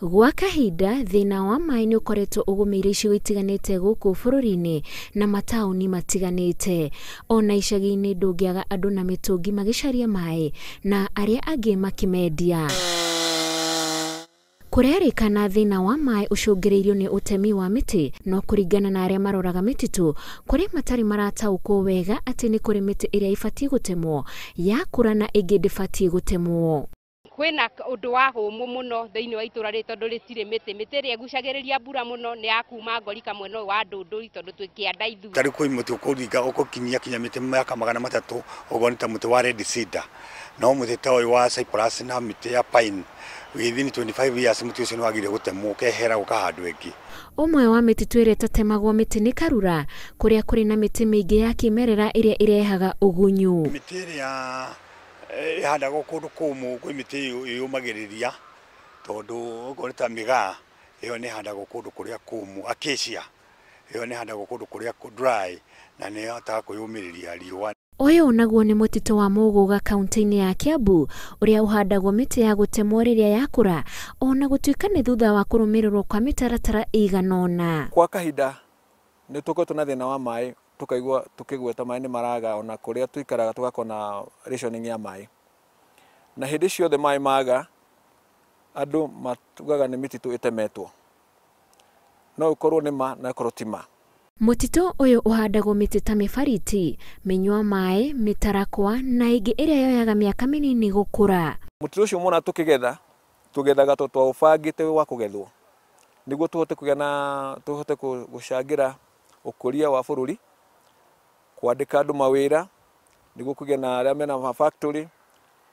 Gwa kahinda thina wa mai ni ukoretwo ugumiire icigo itiganite guku bururi-ini na matauni matiganite. Ona icagi-ini ndungiaga andu na mitungi magicaria mai na aria angi makimendia. Kurerikana thina wa mai ucungiriirio ni utemi wa miti, no kuringana na aria maroraga mititu kuri matari marataukwo wega ati ni kuri miti iria ibatie gutemwo yakura na ingi ndibatie gutemwo. Kwina undu wa humu muno thiini wa itura ri tondu ritire miti ria igucagiriria mbura muno ni akuma ngori kamwe no wa ndunduri tondu twikianda ithu tari kwi muti ukuringa ukukinyia kinya miti maka 300 ugo ni ta muti wa red cedar no muti ta uyu wa cypress na miti ya pine within 25 years muti ucio ni wagire gutemwo ukehera ukahandwo ingi. Umwe wa mititu iria tatemagwo miti ni karura kuria kuri na miti mingi ya kimerera iria irehaga ugunyu. Miti iria ihandagwo kundu kumu kwi miti yumagiriria tondu ugo ni ta migaa iyo ni handagwo kundu kuria kumu. Acacia iyo ni handagwo kundu kuria dry na ni hotaga kuyumiriria riua. Uyu naguo ni mutitu wa Muguga kaunti-ini ya Kiambu uria uhandagwo miti ya gutemwo riria yakura ona gutuika ni thutha wa kurumirirwo kwa mitaratara iganona. Kwa kahinda ni tuko na thina wa mai tukaigwa tukigweta mai ni maraga ona kuria tuikaraga tugakona rationing ya mai na hindi ciothe mai maga andu matugaga ni mititu itemetwo no ukorwo ni ma na ukorwo ti ma. Mutitu uyu uhandagwo miti ta mibariti, minywa mai, mitarakwa na ingi iria yoyaga miaka minini gukura. Mutitu ucio mona tugethaga twaubangite wa kugethwo niguo tuhote kugena tuhote gucangira ukuria wa bururi, kwandika andu mawira niguo kugena aria mena factory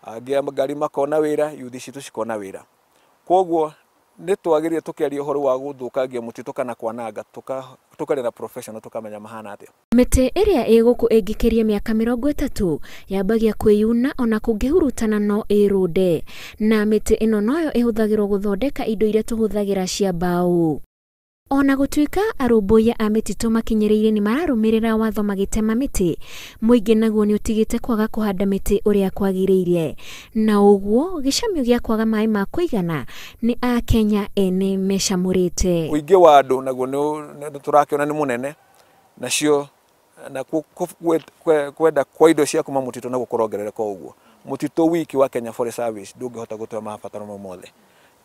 angi ngari makona wira yuthi citu cikona wira. Koguo ni twagirie tukiaria uhoro wa guthukangia mutitu kana kwananga tukari na professional tukamenya mahana atia. Miti iria iguku ingikiria miaka 30 yambagia kwiyuna ona kungihurutana no irunde na miti ino noyo ihuthagirwo guthondeka indo iria tuhuthagira cia mbau. Ona gutuika arumbuia a mititu makinyiriire ni mararumirira watho magitema miti, muingi naguo ni utigite kwaga kuhanda miti uria kwagiriire na uguo gicamio gia kwaga mai ma kuigana ni a Kenya ene mecamurite. Uingi wa andu naguo ni turakiona ni munene nacio na kwenda kwa indo cia kuma mutitu na gukorongerereka uguo. Mutitu wiki wa Kenya Forest Service ndungihota gutwa mabataro mothe.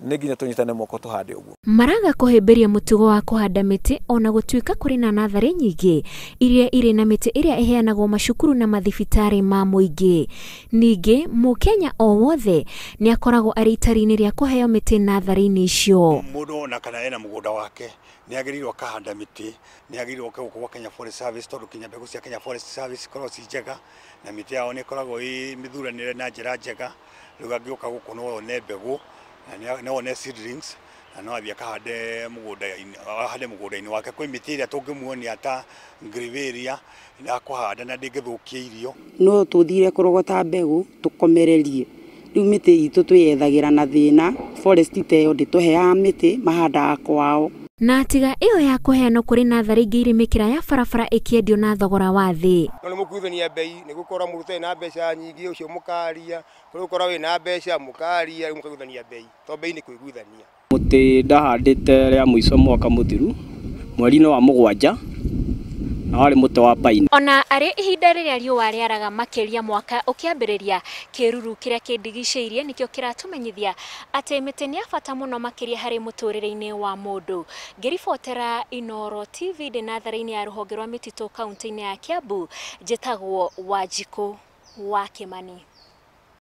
Niginya tunyitane moko tuhande uguo. Maraga kuhimbiria mutugo wa kuhanda miti ona gutuika kuri na nathari nyingi iria iri na miti iria iheanagwo macukuru na mathibitari ma muingi. Ningi Mukenya o wothe ni akoragwo ari itari-ini ria kuheo miti nathari-ini icio. Mundu ona kana ena mugunda wake ni agirirwo kahanda miti, ni agirirwo kwa Kenya Forest Service tondu kinya mbegu cia Kenya Forest Service korwo ci njega na miti yao ni koragwo i mithuranire na njira njega. Riu angioka guku no one mbegu na one seedlings na no athia kahande mugunda-ini wake. Kwi miti iria tungimuonia ta ngriveria na kuhanda na ndingithukia irio no tuthire kurogota mbegu tukomererie. Riu miti itu twiyethagira na thina forest teyo ndituheaga miti mahanda kwao na tiga iyo ya kuheano kuri nathari ingi irimikira ya barabara ikiendio na thogora wa thi. No mukuithania bei ni gukora murute na mbeca nyingi ucio mukaria kuri gukora we na mbeca mukaria mukuithania bei to bei ni kuiguithania. Muti ndahandite ria muico mwaka muthiru mweri wa 7 na wari muti wa pine. Ona ari ihinda riria riua riaraga makiria mwaka ukiambiriria kiruru kiria kindigiceirie nikio kiratumenyithia ati miti ni abata muno makiria hari muturire-ini wa mundu. Gwitetera Inoro TV de nathari-ini ya Ruhonge rwa mititu kaunti-ini ya Kiambu, njitagwo Wanjiku wa Kimani.